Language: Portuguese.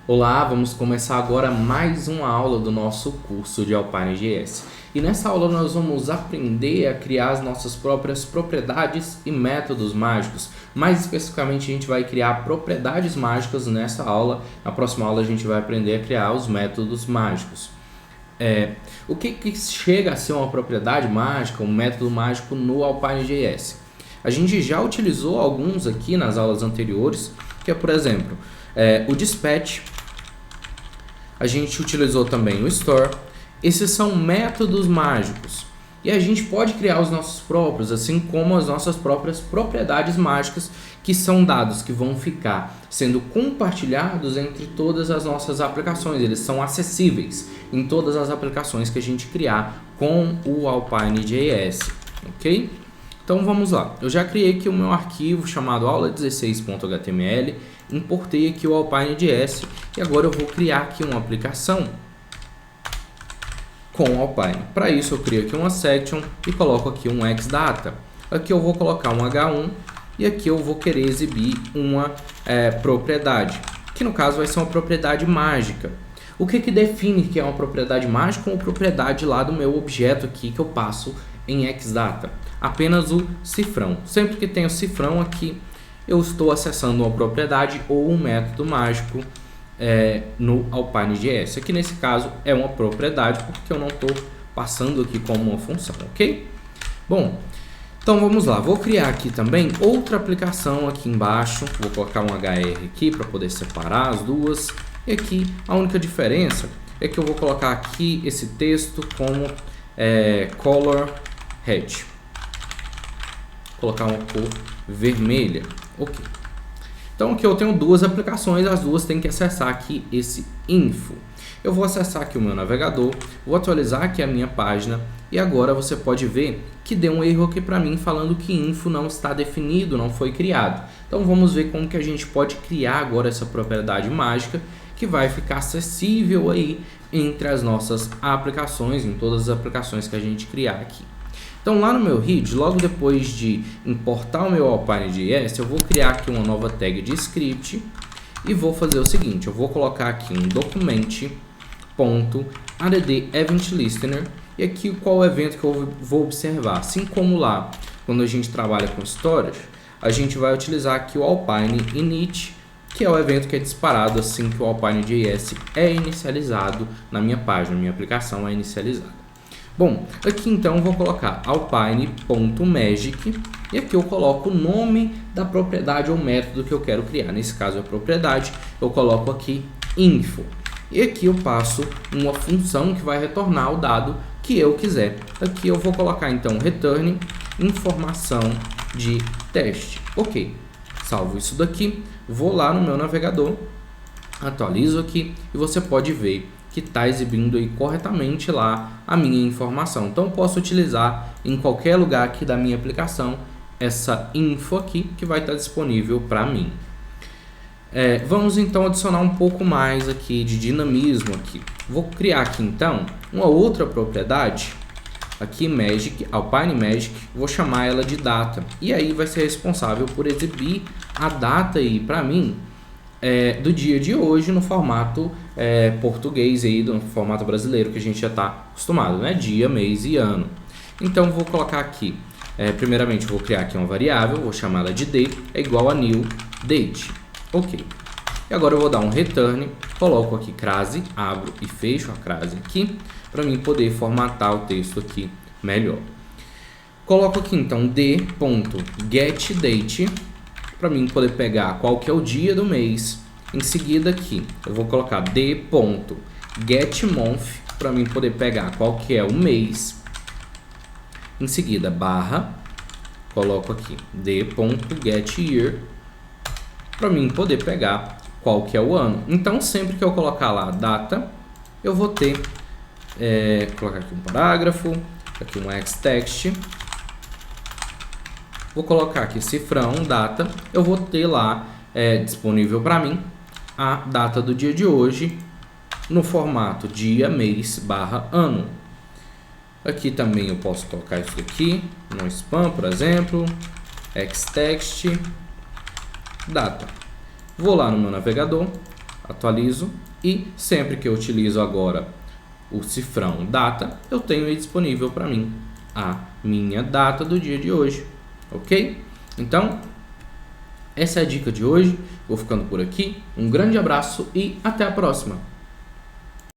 Olá, vamos começar agora mais uma aula do nosso curso de Alpine.js. E nessa aula nós vamos aprender a criar as nossas próprias propriedades e métodos mágicos. Mais especificamente, a gente vai criar propriedades mágicas nessa aula. Na próxima aula a gente vai aprender a criar os métodos mágicos. O que chega a ser uma propriedade mágica, um método mágico no Alpine.js? A gente já utilizou alguns aqui nas aulas anteriores, que é, por exemplo, o dispatch. A gente utilizou também o store. Esses são métodos mágicos. E a gente pode criar os nossos próprios, assim como as nossas próprias propriedades mágicas, que são dados que vão ficar sendo compartilhados entre todas as nossas aplicações. Eles são acessíveis em todas as aplicações que a gente criar com o Alpine.js, ok? Então vamos lá. Eu já criei aqui o meu arquivo chamado aula16.html, importei aqui o Alpine.js e agora eu vou criar aqui uma aplicação com o Alpine. Para isso eu crio aqui uma section e coloco aqui um xData. Aqui eu vou colocar um H1 e aqui eu vou querer exibir uma propriedade, que no caso vai ser uma propriedade mágica. O que define que é uma propriedade mágica ou propriedade lá do meu objeto aqui que eu passo em xData? Apenas o cifrão. Sempre que tem o cifrão aqui, eu estou acessando uma propriedade ou um método mágico no Alpine.js. Aqui nesse caso é uma propriedade porque eu não estou passando aqui como uma função, ok? Bom, então vamos lá. Vou criar aqui também outra aplicação aqui embaixo. Vou colocar um HR aqui para poder separar as duas. E aqui a única diferença é que eu vou colocar aqui esse texto como color red. Colocar uma cor vermelha. Ok. Então aqui eu tenho duas aplicações, as duas têm que acessar aqui esse info. Eu vou acessar aqui o meu navegador, vou atualizar aqui a minha página e agora você pode ver que deu um erro aqui para mim falando que info não está definido, não foi criado. Então vamos ver como que a gente pode criar agora essa propriedade mágica que vai ficar acessível aí entre as nossas aplicações, em todas as aplicações que a gente criar aqui. Então lá no meu read, logo depois de importar o meu Alpine.js, eu vou criar aqui uma nova tag de script e vou fazer o seguinte, eu vou colocar aqui um document.add_event_listener e aqui qual o evento que eu vou observar. Assim como lá, quando a gente trabalha com storage, a gente vai utilizar aqui o Alpine init, que é o evento que é disparado assim que o Alpine.js é inicializado na minha página, minha aplicação é inicializada. Bom, aqui então eu vou colocar alpine.magic e aqui eu coloco o nome da propriedade ou método que eu quero criar. Nesse caso é a propriedade, eu coloco aqui info. E aqui eu passo uma função que vai retornar o dado que eu quiser. Aqui eu vou colocar então return informação de teste. Ok, salvo isso daqui, vou lá no meu navegador, atualizo aqui e você pode ver que está exibindo aí corretamente lá a minha informação. Então, posso utilizar em qualquer lugar aqui da minha aplicação essa info aqui que vai estar disponível para mim. Vamos então adicionar um pouco mais aqui de dinamismo aqui. Vou criar aqui então uma outra propriedade aqui Magic, Alpine Magic, vou chamar ela de data e aí vai ser responsável por exibir a data aí para mim do dia de hoje no formato português aí, no formato brasileiro que a gente já está acostumado, né? Dia, mês e ano. Então vou colocar aqui, primeiramente vou criar aqui uma variável, vou chamar ela de d, é igual a new date. Ok. E agora eu vou dar um return, coloco aqui crase, abro e fecho a crase aqui, para mim poder formatar o texto aqui melhor. Coloco aqui então d.getDate, para mim poder pegar qual que é o dia do mês. Em seguida aqui eu vou colocar d.getMonth para mim poder pegar qual que é o mês. Em seguida barra, coloco aqui d.getYear para mim poder pegar qual que é o ano. Então sempre que eu colocar lá data, eu vou ter colocar aqui um parágrafo, aqui um xtext. Vou colocar aqui cifrão, data, eu vou ter lá disponível para mim a data do dia de hoje no formato dia, mês, barra, ano. Aqui também eu posso colocar isso aqui no spam, por exemplo, xtext, data. Vou lá no meu navegador, atualizo e sempre que eu utilizo agora o cifrão data, eu tenho aí disponível para mim a minha data do dia de hoje, ok? Então, essa é a dica de hoje. Vou ficando por aqui. Um grande abraço e até a próxima!